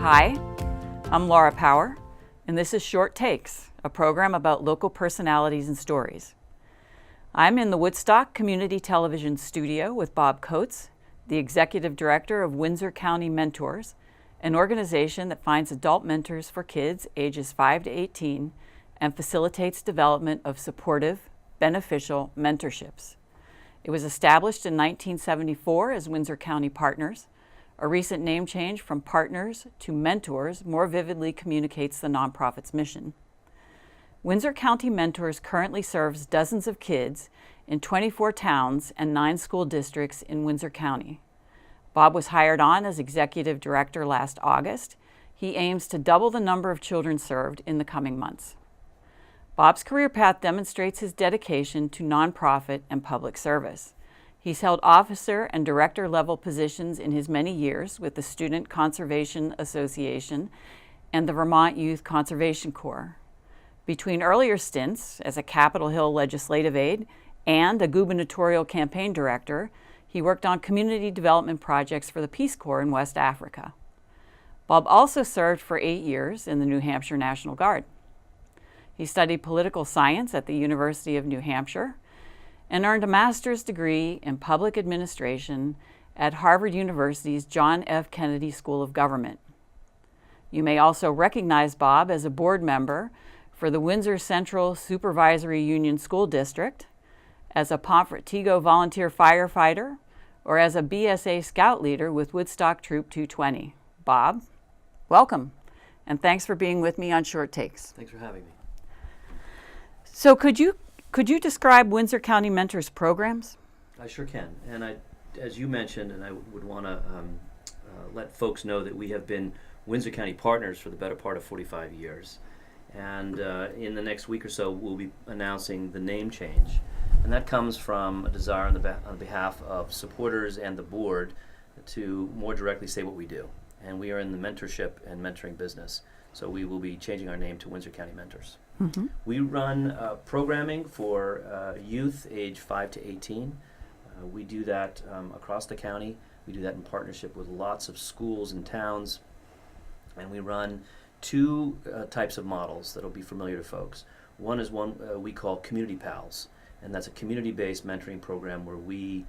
Hi, I'm Laura Power, and this is Short Takes, a program about local personalities and stories. I'm in the Woodstock Community Television studio with Bob Coates, the Executive Director of Windsor County Mentors, an organization that finds adult mentors for kids ages 5 to 18 and facilitates development of supportive, beneficial mentorships. It was established in 1974 as Windsor County Partners. A recent name change from Partners to Mentors more vividly communicates the nonprofit's mission. Windsor County Mentors currently serves dozens of kids in 24 towns and 9 school districts in Windsor County. Bob was hired on as Executive Director last August. He aims to double the number of children served in the coming months. Bob's career path demonstrates his dedication to nonprofit and public service. He's held officer and director level positions in his many years with the Student Conservation Association and the Vermont Youth Conservation Corps. Between earlier stints as a Capitol Hill legislative aide and a gubernatorial campaign director, he worked on community development projects for the Peace Corps in West Africa. Bob also served for 8 years in the New Hampshire National Guard. He studied political science at the University of New Hampshire and earned a master's degree in public administration at Harvard University's John F. Kennedy School of Government. You may also recognize Bob as a board member for the Windsor Central Supervisory Union School District, as a Pomfret-Tego volunteer firefighter, or as a BSA scout leader with Woodstock Troop 220. Bob, welcome, and thanks for being with me on Short Takes. Thanks for having me. So could you describe Windsor County Mentors programs? I sure can. And as you mentioned, and I would want to let folks know that we have been Windsor County Partners for the better part of 45 years. And in the next week or so, we'll be announcing the name change. And that comes from a desire on behalf of supporters and the board to more directly say what we do. And we are in the mentorship and mentoring business. So we will be changing our name to Windsor County Mentors. Mm-hmm. We run programming for youth age 5 to 18. We do that across the county. We do that in partnership with lots of schools and towns. And we run 2 types of models that will be familiar to folks. One is one we call Community Pals. And that's a community-based mentoring program where we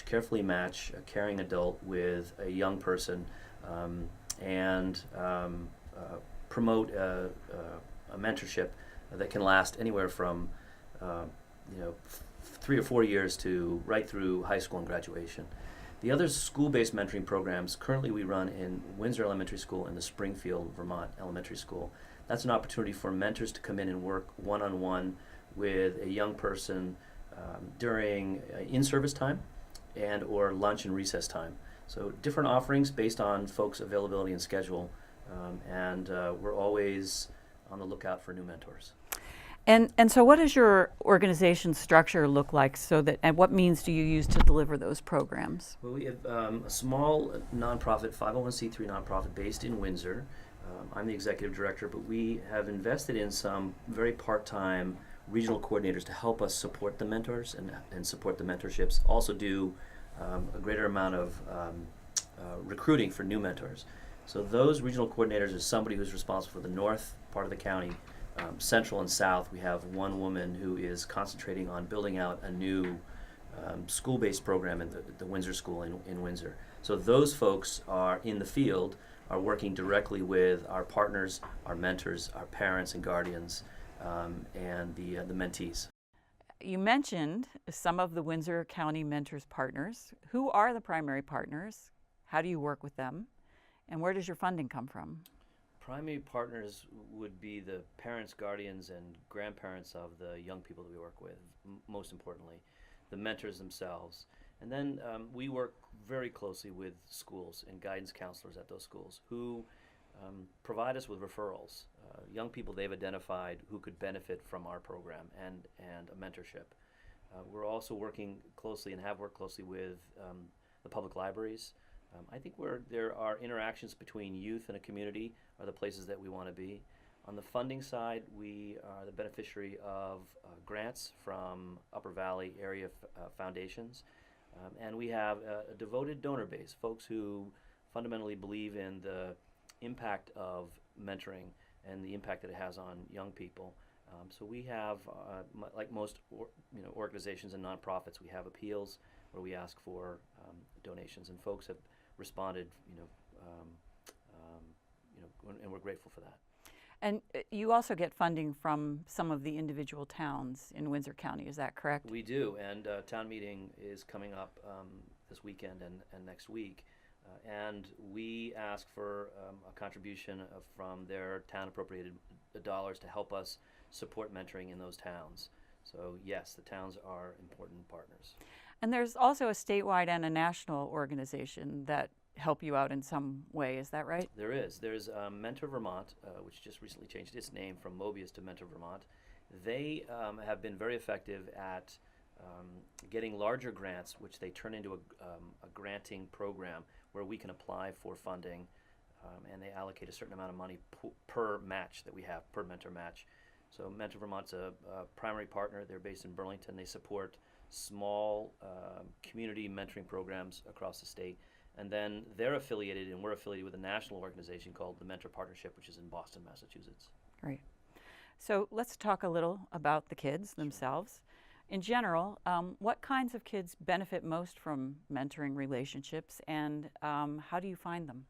carefully match a caring adult with a young person and promote a mentorship that can last anywhere from 3 or 4 years to right through high school and graduation. The other school-based mentoring programs currently we run in Windsor Elementary School and the Springfield, Vermont Elementary School. That's an opportunity for mentors to come in and work one-on-one with a young person during in-service time and or lunch and recess time. So different offerings based on folks' availability and schedule, and we're always on the lookout for new mentors. And so what does your organization structure look like and what means do you use to deliver those programs? Well, we have a small nonprofit, 501c3 nonprofit based in Windsor. I'm the executive director, but we have invested in some very part-time regional coordinators to help us support the mentors and support the mentorships. Also do a greater amount of recruiting for new mentors. So those regional coordinators is somebody who's responsible for the north part of the county. Central and south, we have one woman who is concentrating on building out a new school-based program in the Windsor School in Windsor. So those folks are in the field, are working directly with our partners, our mentors, our parents and guardians, and the mentees. You mentioned some of the Windsor County Mentors partners. Who are the primary partners? How do you work with them? And where does your funding come from? Primary partners would be the parents, guardians, and grandparents of the young people that we work with, most importantly, the mentors themselves. And then we work very closely with schools and guidance counselors at those schools who provide us with referrals, young people they've identified who could benefit from our program and a mentorship. We're also working closely and have worked closely with the public libraries. I think where there are interactions between youth and a community are the places that we want to be. On the funding side, we are the beneficiary of grants from Upper Valley area foundations, and we have a devoted donor base, folks who fundamentally believe in the impact of mentoring and the impact that it has on young people. So we have, like most organizations and nonprofits, we have appeals where we ask for donations, and folks have responded, and we're grateful for that. And you also get funding from some of the individual towns in Windsor County, is that correct? We do, and town meeting is coming up this weekend and next week. And we ask for a contribution from their town appropriated dollars to help us support mentoring in those towns. So yes, the towns are important partners. And there's also a statewide and a national organization that help you out in some way, is that right? There is. There's Mentor Vermont, which just recently changed its name from Mobius to Mentor Vermont. They have been very effective at getting larger grants, which they turn into a granting program where we can apply for funding, and they allocate a certain amount of money per match that we have, per mentor match. So Mentor Vermont's a primary partner. They're based in Burlington. They support small community mentoring programs across the state. And then they're affiliated, and we're affiliated with a national organization called the Mentor Partnership, which is in Boston, Massachusetts. Great. So let's talk a little about the kids themselves. In general, what kinds of kids benefit most from mentoring relationships, and how do you find them?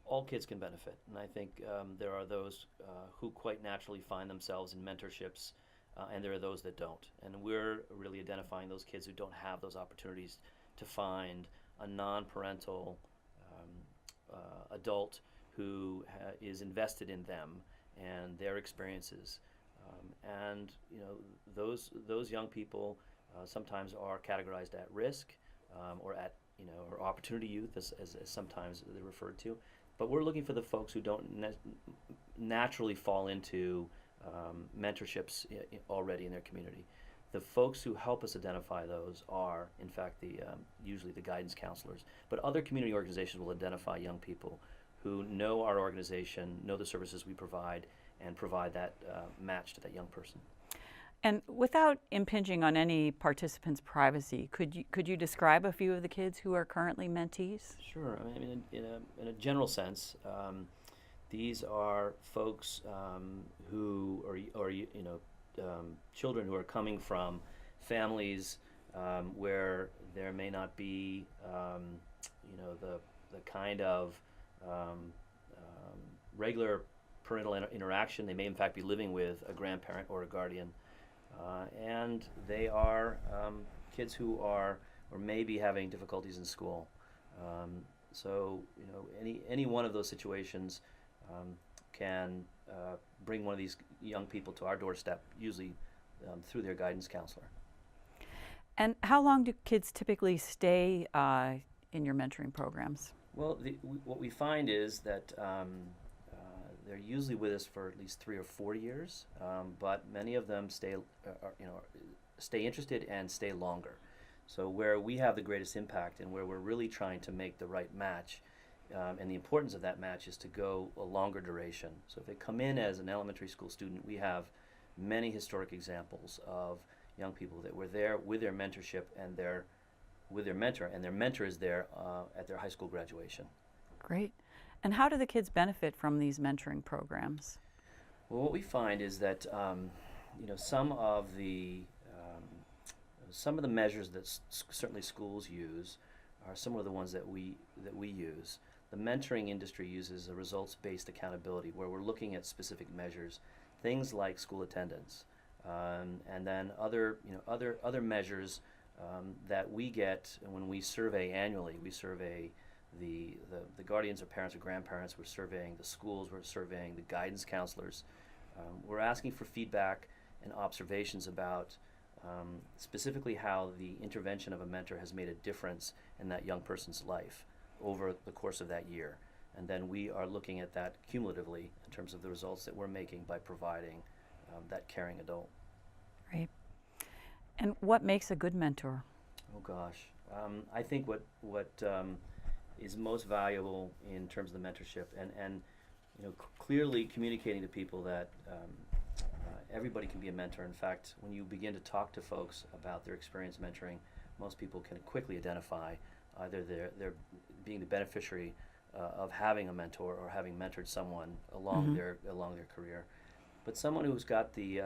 All kids can benefit, and I think there are those who quite naturally find themselves in mentorships, and there are those that don't. And we're really identifying those kids who don't have those opportunities to find a non-parental adult who is invested in them and their experiences. And those young people sometimes are categorized at risk or at or opportunity youth, as sometimes they're referred to. But we're looking for the folks who don't naturally fall into mentorships already in their community. The folks who help us identify those are, in fact, usually the guidance counselors. But other community organizations will identify young people who know our organization, know the services we provide, and provide that match to that young person. And without impinging on any participant's privacy, could you describe a few of the kids who are currently mentees? Sure. I mean, in a general sense, these are folks who are children who are coming from families where there may not be the kind of regular parental interaction. They may in fact be living with a grandparent or a guardian, and they are kids who are or may be having difficulties in school. So any one of those situations can bring one of these young people to our doorstep, usually through their guidance counselor. And how long do kids typically stay in your mentoring programs? Well, what we find is that they're usually with us for at least 3 or 4 years, but many of them stay interested and stay longer. So where we have the greatest impact and where we're really trying to make the right match, and the importance of that match is to go a longer duration. So if they come in as an elementary school student, we have many historic examples of young people that were there with their mentorship and with their mentor, and their mentor is there at their high school graduation. Great. And how do the kids benefit from these mentoring programs? Well, what we find is that some of the measures that certainly schools use are similar to the ones that we use. The mentoring industry uses a results-based accountability, where we're looking at specific measures, things like school attendance, and then other measures that we get when we survey annually. We survey the guardians or parents or grandparents. We're surveying the schools. We're surveying the guidance counselors. We're asking for feedback and observations about specifically how the intervention of a mentor has made a difference in that young person's life over the course of that year. And then we are looking at that cumulatively in terms of the results that we're making by providing that caring adult. Right. And what makes a good mentor? Oh gosh, I think what is most valuable in terms of the mentorship and clearly communicating to people that everybody can be a mentor. In fact, when you begin to talk to folks about their experience mentoring, most people can quickly identify either they're being the beneficiary of having a mentor or having mentored someone along their career. But someone who's got the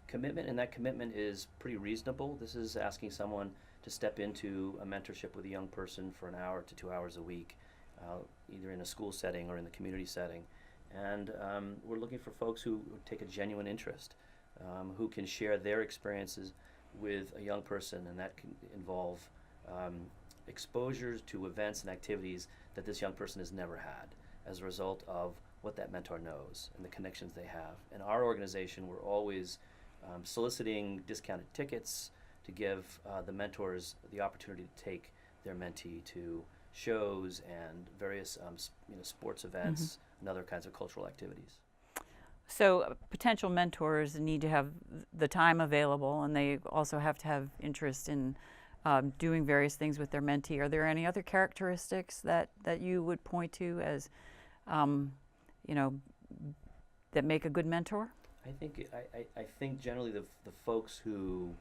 commitment, and that commitment is pretty reasonable. This is asking someone to step into a mentorship with a young person for an hour to 2 hours a week, either in a school setting or in the community setting. And we're looking for folks who take a genuine interest, who can share their experiences with a young person, and that can involve exposures to events and activities that this young person has never had as a result of what that mentor knows and the connections they have. In our organization, we're always soliciting discounted tickets to give the mentors the opportunity to take their mentee to shows and various sports events and other kinds of cultural activities. So potential mentors need to have the time available, and they also have to have interest in doing various things with their mentee. Are there any other characteristics that you would point to as, that make a good mentor? I think generally the folks who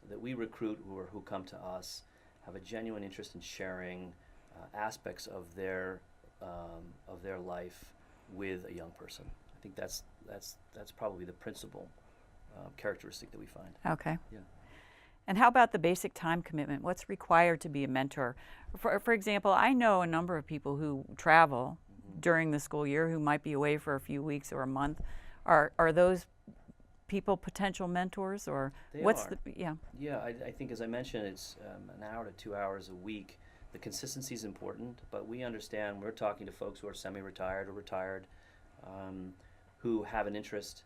that we recruit who come to us have a genuine interest in sharing aspects of their life with a young person. I think that's probably the principal characteristic that we find. Okay. Yeah. And how about the basic time commitment? What's required to be a mentor? For example, I know a number of people who travel during the school year who might be away for a few weeks or a month. Are those people potential mentors, or what's the Yeah, I think, as I mentioned, it's an hour to 2 hours a week. The consistency is important, but we understand we're talking to folks who are semi-retired or retired, who have an interest.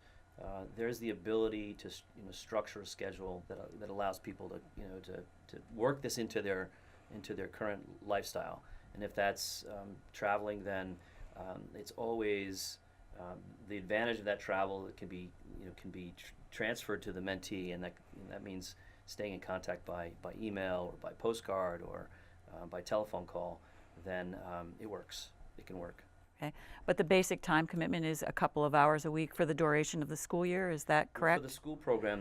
There's the ability to structure a schedule that allows people to work this into their current lifestyle. And if that's traveling, then it's always the advantage of that travel that can be transferred to the mentee, and that means staying in contact by email or by postcard or by telephone call. Then it works. It can work. Okay, but the basic time commitment is a couple of hours a week for the duration of the school year. Is that correct? For the school program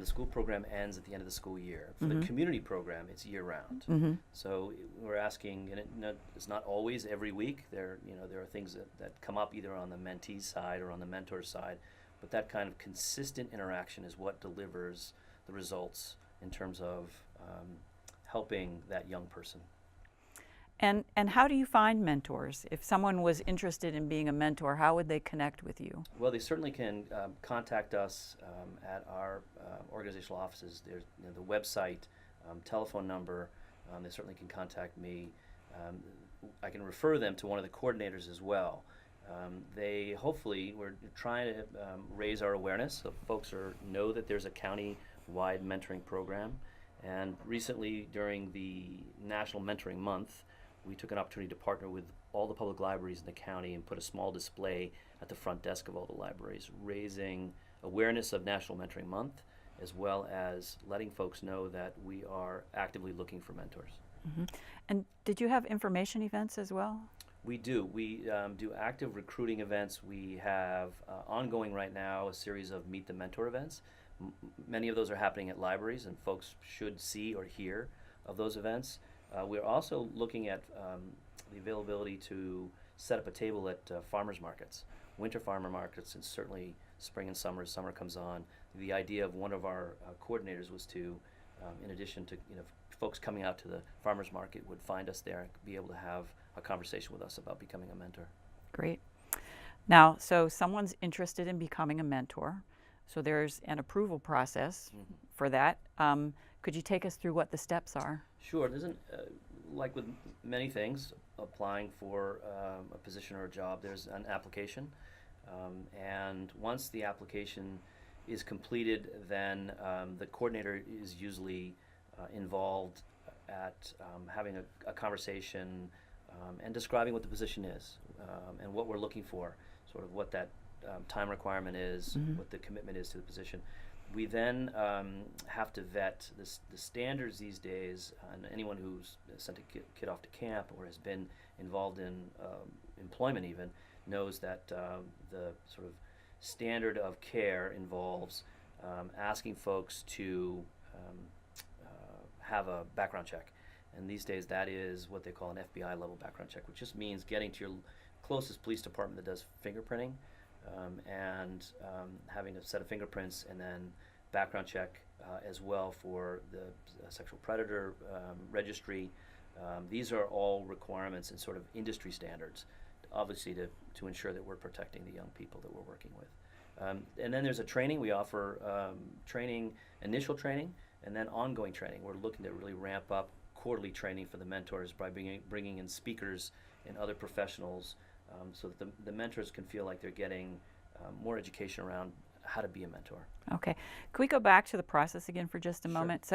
ends at the end of the school year. For the community program, it's year round. So we're asking, and it's not always every week. There are things that come up either on the mentee's side or on the mentor's side, but that kind of consistent interaction is what delivers the results in terms of helping that young person. And how do you find mentors? If someone was interested in being a mentor, how would they connect with you? Well, they certainly can contact us at our organizational offices. There's the website, telephone number. They certainly can contact me. I can refer them to one of the coordinators as well. We're trying to raise our awareness so folks know that there's a county-wide mentoring program. And recently, during the National Mentoring Month, we took an opportunity to partner with all the public libraries in the county and put a small display at the front desk of all the libraries, raising awareness of National Mentoring Month, as well as letting folks know that we are actively looking for mentors. And did you have information events as well? We do. We do active recruiting events. We have ongoing right now a series of Meet the Mentor events. Many of those are happening at libraries, and folks should see or hear of those events. We're also looking at the availability to set up a table at farmers markets, winter farmer markets, and certainly spring and summer. As summer comes on, the idea of one of our coordinators was to, in addition to folks coming out to the farmers market, would find us there and be able to have a conversation with us about becoming a mentor. Great. Now, so someone's interested in becoming a mentor. So there's an approval process for that. Could you take us through what the steps are? Sure. There's like with many things, applying for a position or a job, there's an application. And once the application is completed, then the coordinator is usually involved at having a conversation and describing what the position is and what we're looking for, sort of what that time requirement is, what the commitment is to the position. We then have to vet the standards these days, and anyone who's sent a kid off to camp or has been involved in employment even knows that the sort of standard of care involves asking folks to have a background check. And these days that is what they call an FBI level background check, which just means getting to your closest police department that does fingerprinting, and having a set of fingerprints, and then background check as well for the sexual predator registry. These are all requirements and sort of industry standards, obviously to ensure that we're protecting the young people that we're working with. And then there's a training. We offer initial training, and then ongoing training. We're looking to really ramp up quarterly training for the mentors by bringing in speakers and other professionals, so that the mentors can feel like they're getting more education around how to be a mentor. Okay. Can we go back to the process again for just a Sure. moment?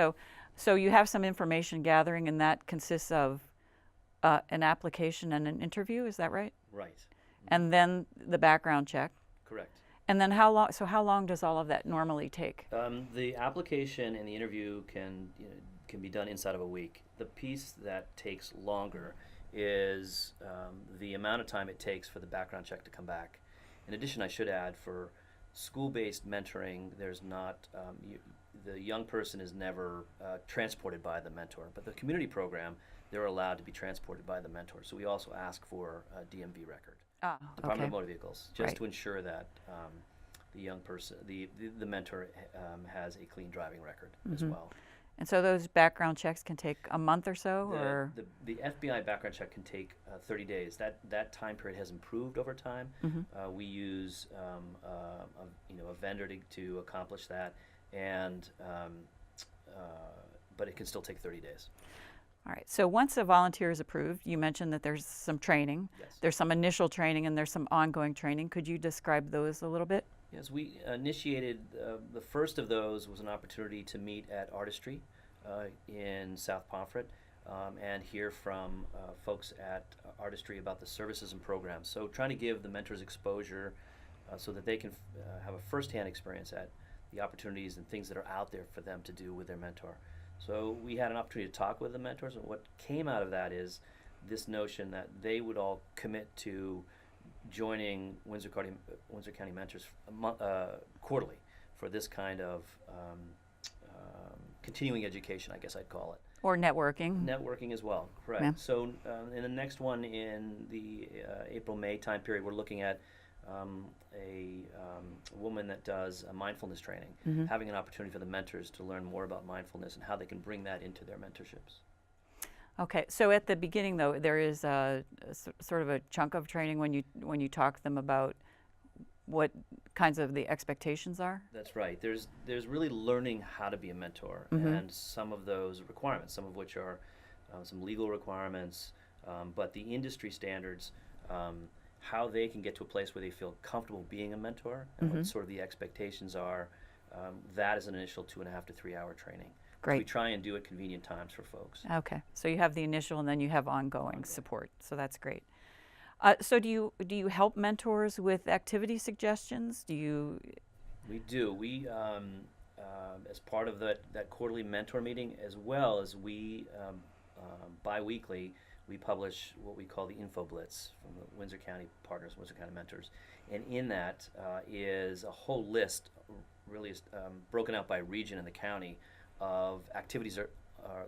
So you have some information gathering, and that consists of an application and an interview, is that right? Right. And then the background check. Correct. And then how long does all of that normally take? The application and the interview can be done inside of a week. The piece that takes longer is the amount of time it takes for the background check to come back. In addition, I should add, for school-based mentoring, there's not the young person is never transported by the mentor, but the community program, they're allowed to be transported by the mentor. So we also ask for a DMV record, Department of Motor Vehicles, just Right. to ensure that the young person, the mentor, has a clean driving record as well. And so those background checks can take a month or so, or? The FBI background check can take 30 days. That time period has improved over time. We use a vendor to accomplish that, and but it can still take 30 days. All right. So once a volunteer is approved, you mentioned that there's some training. Yes. There's some initial training and there's some ongoing training. Could you describe those a little bit? Yes, we initiated, the first of those was an opportunity to meet at Artistry in South Pomfret, and hear from folks at Artistry about the services and programs. So trying to give the mentors exposure so that they can have a firsthand experience at the opportunities and things that are out there for them to do with their mentor. So we had an opportunity to talk with the mentors, and what came out of that is this notion that they would all commit to joining Windsor County Mentors quarterly for this kind of continuing education, I guess I'd call it. Or networking. Networking as well, correct. Yeah. So in the next one, in the April-May time period, we're looking at a woman that does a mindfulness training, having an opportunity for the mentors to learn more about mindfulness and how they can bring that into their mentorships. Okay, so at the beginning, though, there is a sort of a chunk of training when you talk to them about what kinds of the expectations are? That's right. There's really learning how to be a mentor, and some of those requirements, some of which are some legal requirements, but the industry standards, how they can get to a place where they feel comfortable being a mentor, and what sort of the expectations are, that is an initial 2.5 to 3 hour training. Great. We try and do at convenient times for folks. Okay, so you have the initial and then you have ongoing support, so that's great. So do you help mentors with activity suggestions? We do. We, as part of that quarterly mentor meeting, as well as we, bi-weekly, we publish what we call the Info Blitz from the Windsor County Partners, Windsor County Mentors. And in that is a whole list, really broken out by region in the county, of activities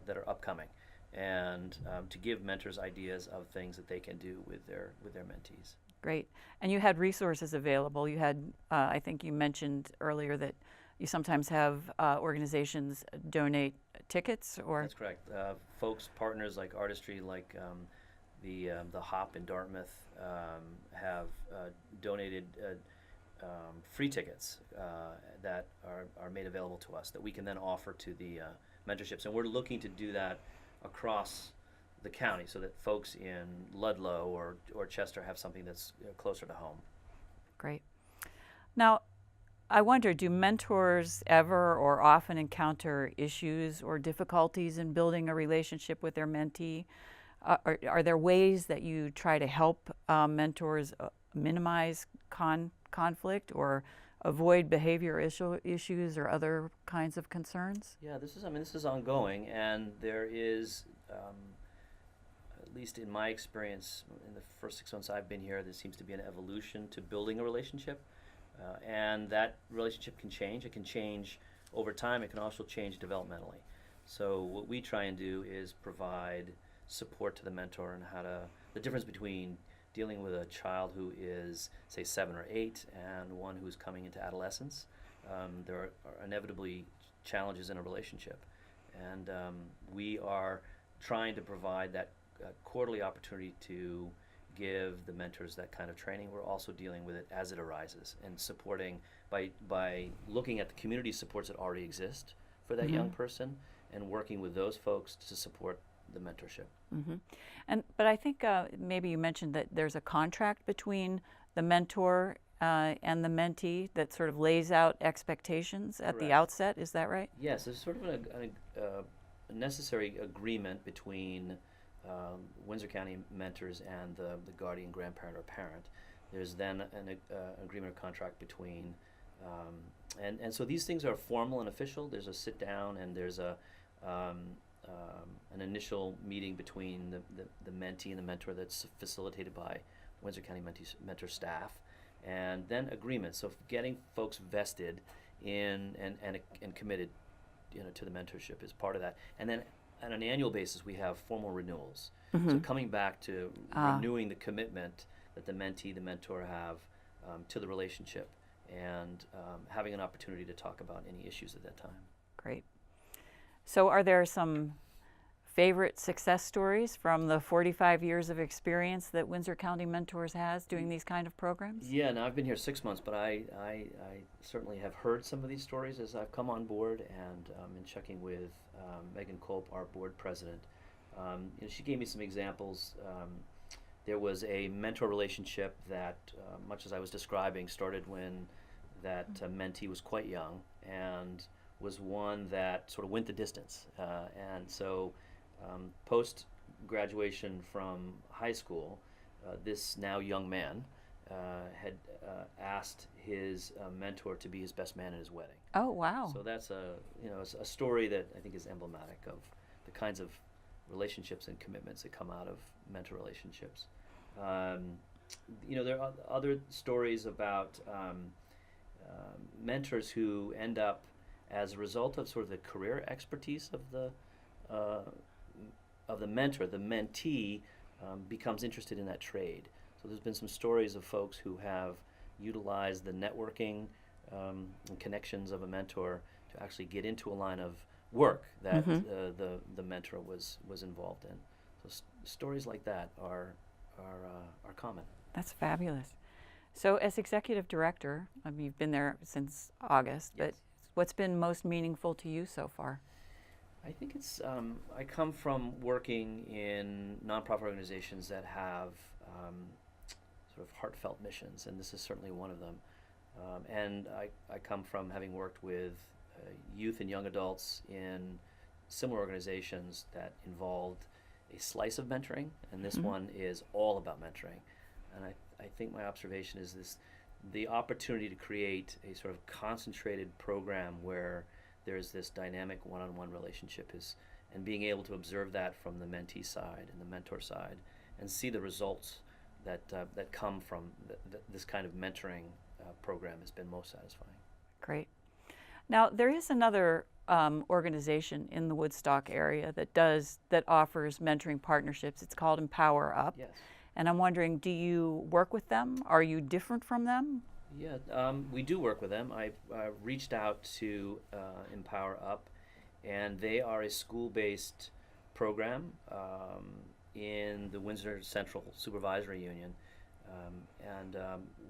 that are upcoming, and to give mentors ideas of things that they can do with their mentees. Great. And you had resources available. You had, I think you mentioned earlier that you sometimes have organizations donate tickets, or? That's correct. Folks, partners like Artistry, like the HOP in Dartmouth, have donated free tickets that are made available to us that we can then offer to the mentorships. And we're looking to do that across the county so that folks in Ludlow or Chester have something that's closer to home. Great. Now, I wonder, do mentors ever or often encounter issues or difficulties in building a relationship with their mentee? Are there ways that you try to help mentors minimize conflict or avoid behavior issues or other kinds of concerns? Yeah, this is ongoing, and there is, at least in my experience, in the first 6 months I've been here, there seems to be an evolution to building a relationship, and that relationship can change. It can change over time. It can also change developmentally. So what we try and do is provide support to the mentor and the difference between dealing with a child who is, say, 7 or 8 and one who's coming into adolescence. There are inevitably challenges in a relationship. And we are trying to provide that quarterly opportunity to give the mentors that kind of training. We're also dealing with it as it arises and supporting by looking at the community supports that already exist for that young person and working with those folks to support the mentorship. But I think maybe you mentioned that there's a contract between the mentor and the mentee that sort of lays out expectations at the outset. Is that right? Yes, there's sort of a necessary agreement between Windsor County mentors and the guardian, grandparent, or parent. There's then an agreement or contract between, and so these things are formal and official. There's a sit down and there's an initial meeting between the mentee and the mentor that's facilitated by Windsor County mentor staff, and then agreements. So getting folks vested in and committed, to the mentorship is part of that. And then on an annual basis, we have formal renewals. So coming back to renewing the commitment that the mentee, the mentor have to the relationship, and having an opportunity to talk about any issues at that time. Great. So are there some favorite success stories from the 45 years of experience that Windsor County Mentors has doing these kind of programs? Yeah, now I've been here 6 months, but I certainly have heard some of these stories as I've come on board, and in checking with Megan Kolb, our board president. She gave me some examples. There was a mentor relationship that, much as I was describing, started when that mentee was quite young and was one that sort of went the distance. And so post-graduation from high school, this now young man had asked his mentor to be his best man at his wedding. Oh, wow. So that's a story that I think is emblematic of the kinds of relationships and commitments that come out of mentor relationships. There are other stories about mentors who end up, as a result of sort of the career expertise of the mentor, the mentee becomes interested in that trade. So there's been some stories of folks who have utilized the networking and connections of a mentor to actually get into a line of work that the mentor was involved in. So stories like that are common. That's fabulous. So as executive director, you've been there since August, Yes. but what's been most meaningful to you so far? I think it's, I come from working in nonprofit organizations that have sort of heartfelt missions, and this is certainly one of them. And I come from having worked with youth and young adults in similar organizations that involved a slice of mentoring, and this one is all about mentoring. And I think my observation is the opportunity to create a sort of concentrated program where there's this dynamic one-on-one relationship and being able to observe that from the mentee side and the mentor side and see the results that come from this kind of mentoring program has been most satisfying. Great. Now, there is another organization in the Woodstock area that offers mentoring partnerships. It's called Empower Up. Yes. And I'm wondering, do you work with them? Are you different from them? Yeah, we do work with them. I reached out to Empower Up, and they are a school-based program in the Windsor Central Supervisory Union.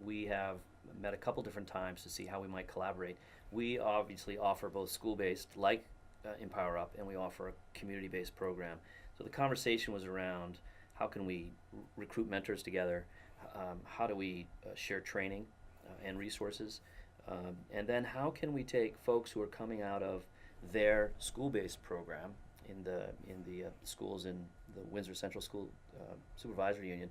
We have met a couple different times to see how we might collaborate. We obviously offer both school-based, like Empower Up, and we offer a community-based program. So the conversation was around how can we recruit mentors together, how do we share training and resources, and then how can we take folks who are coming out of their school-based program in the schools in the Windsor Central School Supervisory Union,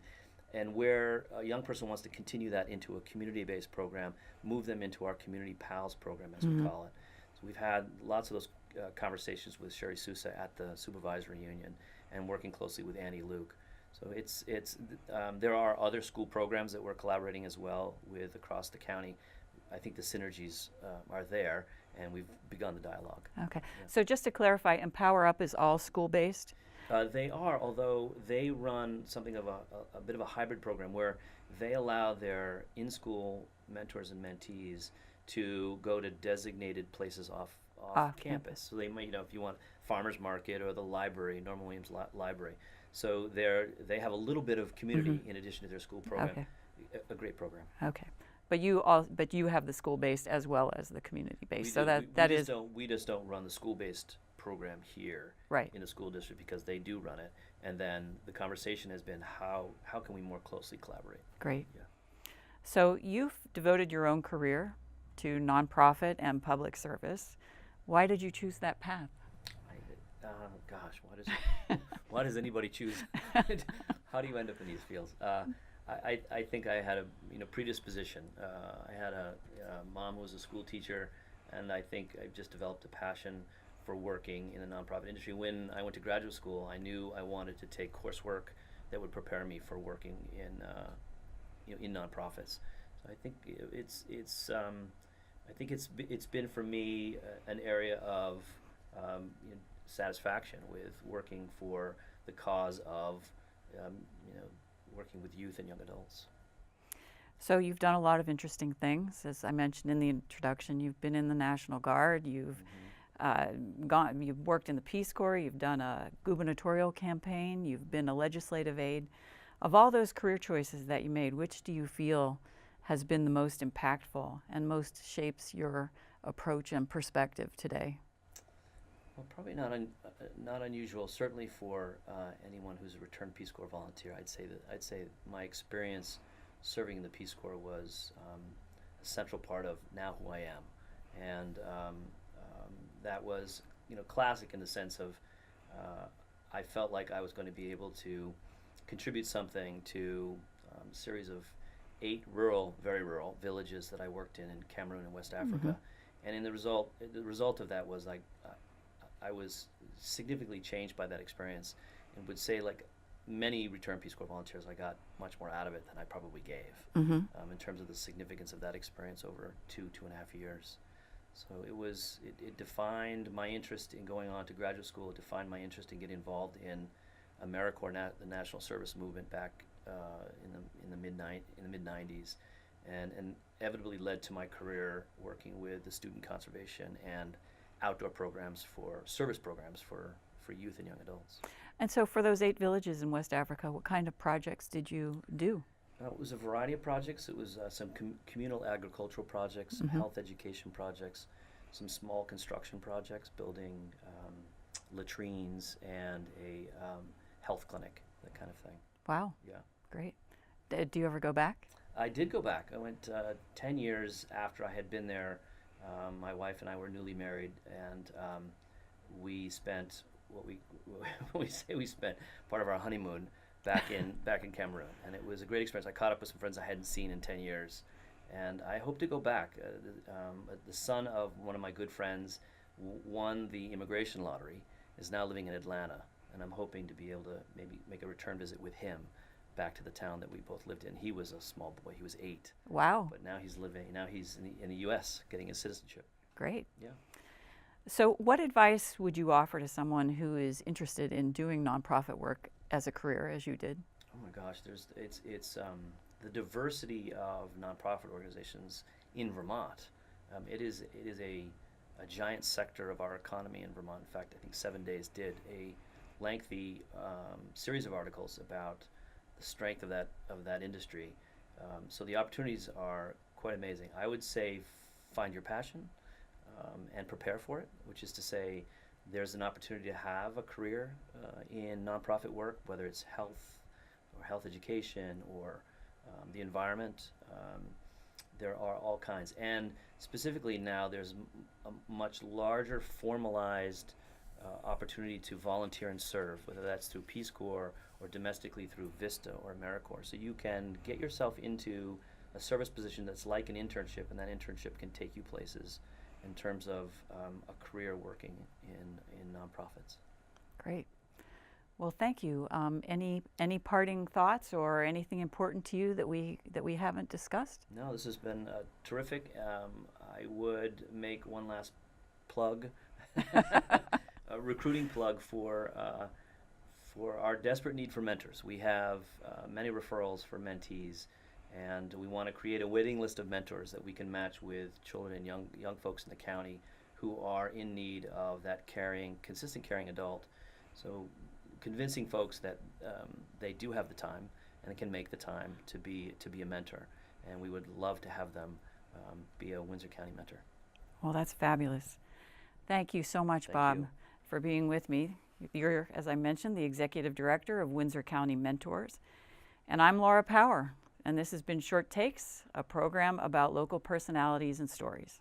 and where a young person wants to continue that into a community-based program, move them into our Community Pals program, as we call it. So we've had lots of those conversations with Sherry Sousa at the Supervisory Union and working closely with Annie Luke. So there are other school programs that we're collaborating as well with across the county. I think the synergies are there, and we've begun the dialogue. Okay. Yeah. So just to clarify, Empower Up is all school-based? They are, although they run something of a bit of a hybrid program where they allow their in-school mentors and mentees to go to designated places off campus. So they might, if you want farmers market or the library, Norman Williams Library. So they have a little bit of community in addition to their school program. Okay. A great program. Okay. But you have the school-based as well as the community-based. We just don't run the school-based program here in the school district because they do run it. And then the conversation has been how can we more closely collaborate? Great. Yeah. So you've devoted your own career to nonprofit and public service. Why did you choose that path? Gosh, why does anybody choose? How do you end up in these fields? I think I had a predisposition. I had a mom who was a school teacher, and I think I've just developed a passion for working in the nonprofit industry. When I went to graduate school, I knew I wanted to take coursework that would prepare me for working in nonprofits. So I think it's been for me an area of satisfaction with working for the cause of working with youth and young adults. So you've done a lot of interesting things. As I mentioned in the introduction, you've been in the National Guard, you've you've worked in the Peace Corps, you've done a gubernatorial campaign, you've been a legislative aide. Of all those career choices that you made, which do you feel has been the most impactful and most shapes your approach and perspective today? Well, probably not unusual. Certainly for anyone who's a returned Peace Corps volunteer, I'd say my experience serving in the Peace Corps was a central part of now who I am, and that was classic in the sense of I felt like I was going to be able to contribute something to a series of 8 very rural villages that I worked in Cameroon and West Africa, and the result of that was I was significantly changed by that experience, and would say, like many returned Peace Corps volunteers, I got much more out of it than I probably gave in terms of the significance of that experience over 2.5 years. So it defined my interest in going on to graduate school. It defined my interest in getting involved in AmeriCorps, the National Service Movement back in the mid 90s, and inevitably led to my career working with the student conservation and outdoor programs service programs for youth and young adults. And so for those 8 villages in West Africa, what kind of projects did you do? It was a variety of projects. It was some communal agricultural projects, some health education projects, some small construction projects, building latrines and a health clinic, that kind of thing. Wow. Yeah. Great. Do you ever go back? I did go back. I went 10 years after I had been there. My wife and I were newly married, and we spent we spent part of our honeymoon back in Cameroon, and it was a great experience. I caught up with some friends I hadn't seen in 10 years, and I hope to go back. The son of one of my good friends won the immigration lottery, is now living in Atlanta, and I'm hoping to be able to maybe make a return visit with him back to the town that we both lived in. He was a small boy. He was 8. Wow. But now he's in the U.S. getting his citizenship. Great. Yeah. So what advice would you offer to someone who is interested in doing nonprofit work as a career, as you did? Oh my gosh, it's the diversity of nonprofit organizations in Vermont. It is a giant sector of our economy in Vermont. In fact, I think 7 Days did a lengthy series of articles about the strength of that industry. So the opportunities are quite amazing. I would say find your passion and prepare for it, which is to say there's an opportunity to have a career in nonprofit work, whether it's health or health education or the environment. There are all kinds. And specifically now there's a much larger formalized opportunity to volunteer and serve, whether that's through Peace Corps or domestically through VISTA or AmeriCorps. So you can get yourself into a service position that's like an internship, and that internship can take you places in terms of a career working in nonprofits. Great. Well, thank you. Any parting thoughts or anything important to you that we haven't discussed? No, this has been terrific. I would make one last plug, a recruiting plug for our desperate need for mentors. We have many referrals for mentees, and we want to create a waiting list of mentors that we can match with children and young folks in the county who are in need of that consistent caring adult. So convincing folks that they do have the time and can make the time to be a mentor, and we would love to have them be a Windsor County mentor. Well, that's fabulous. Thank you so much, Thank Bob, you. for being with me. You're, as I mentioned, the Executive Director of Windsor County Mentors. And I'm Laura Power, and this has been Short Takes, a program about local personalities and stories.